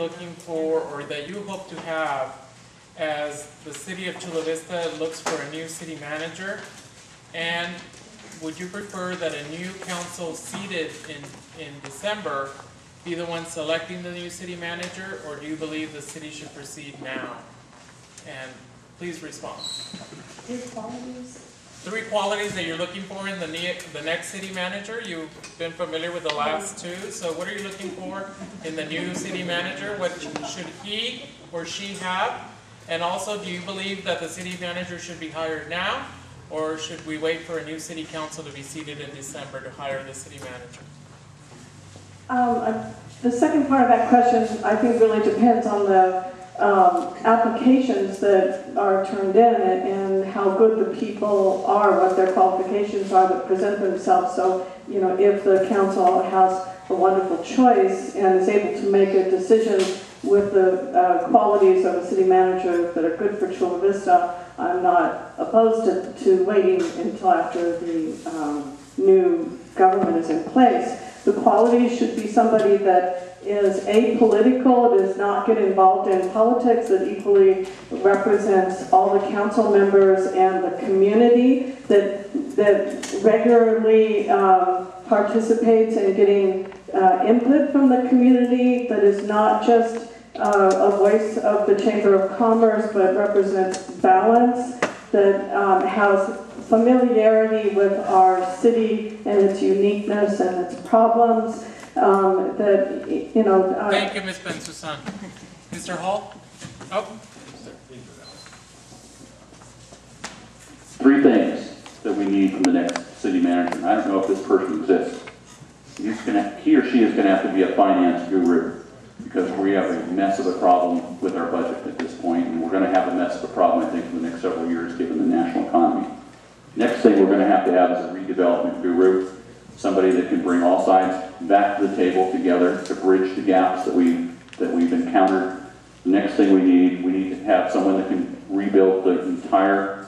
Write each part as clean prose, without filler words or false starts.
looking for, or that you hope to have, as the city of Chula Vista looks for a new city manager? And would you prefer that a new council seated in December be the one selecting the new city manager, or do you believe the city should proceed now? And please respond. 3 qualities. 3 qualities that you're looking for in the next city manager. You've been familiar with the last 2, so what are you looking for in the new city manager? What should he or she have? And also, do you believe that the city manager should be hired now, or should we wait for a new city council to be seated in December to hire the city manager? The second part of that question, I think, really depends on the applications that are turned in and how good the people are, what their qualifications are that present themselves. So, you know, if the council has a wonderful choice and is able to make a decision with the qualities of a city manager that are good for Chula Vista, I'm not opposed to waiting until after the new government is in place. The qualities should be somebody that is apolitical, does not get involved in politics, that equally represents all the council members and the community, that regularly participates in getting input from the community, that is not just a voice of the Chamber of Commerce, but represents balance, that has familiarity with our city and its uniqueness and its problems. That, you know... Thank you, Ms. Ben-Susan. Mr. Hall? Oh. 3 things that we need from the next city manager. I don't know if this person exists. He or she is going to have to be a finance guru, because we have a mess of a problem with our budget at this point, and we're going to have a mess of a problem, I think, for the next several years, given the national economy. Next thing we're going to have is a redevelopment guru, somebody that can bring all sides back to the table together to bridge the gaps that we've encountered. The next thing we need to have someone that can rebuild the entire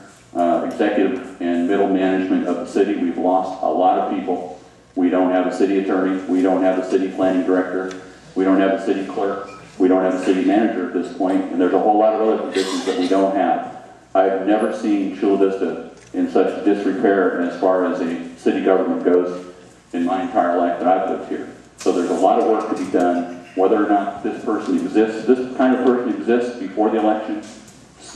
executive and middle management of the city. We've lost a lot of people. We don't have a city attorney. We don't have a city planning director. We don't have a city clerk. We don't have a city manager at this point, and there's a whole lot of other positions that we don't have. I've never seen Chula Vista in such disrepair as far as a city government goes in my entire life that I've lived here. So there's a lot of work to be done. Whether or not this person exists, this kind of person exists before the election,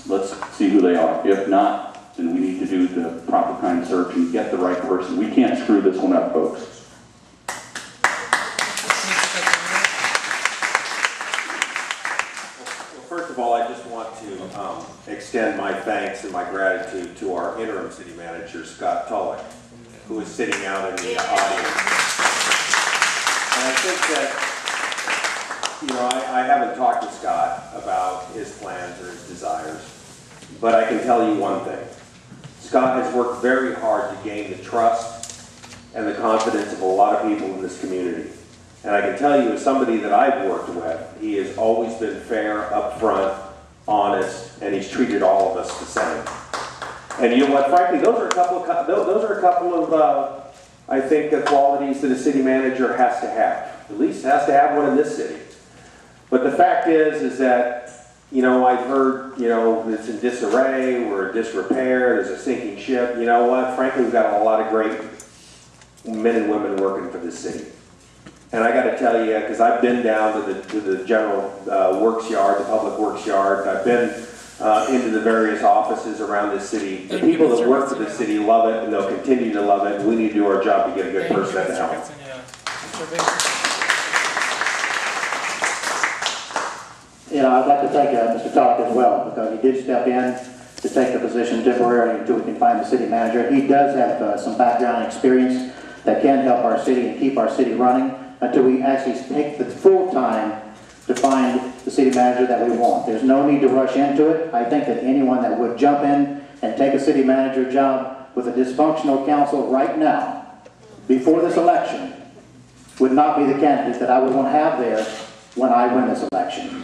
let's see who they are. If not, then we need to do the proper kind of search and get the right person. We can't screw this one up, folks. First of all, I just want to extend my thanks and my gratitude to our interim city manager, Scott Tulloch, who is sitting out in the audience. And I think that, you know, I haven't talked to Scott about his plans or his desires, but I can tell you one thing. Scott has worked very hard to gain the trust and the confidence of a lot of people in this community. And I can tell you, as somebody that I've worked with, he has always been fair, upfront, honest, and he's treated all of us the same. And you know what? Frankly, those are a couple of I think, qualities that a city manager has to have. At least has to have one in this city. But the fact is that, you know, I've heard, you know, it's in disarray, we're in disrepair, there's a sinking ship. You know what? Frankly, we've got a lot of great men and women working for this city. And I got to tell you, because I've been down to the general works yard, the public works yard. I've been into the various offices around this city. The people that work for this city love it, and they'll continue to love it. And we need to do our job to get a good person at the helm. You know, I'd like to thank Mr. Tulloch as well, because he did step in to take the position temporarily until we can find the city manager. He does have some background experience that can help our city and keep our city running until we actually take the full time to find the city manager that we want. There's no need to rush into it. I think that anyone that would jump in and take a city manager job with a dysfunctional council right now, before this election, would not be the candidate that I would want to have there when I win this election.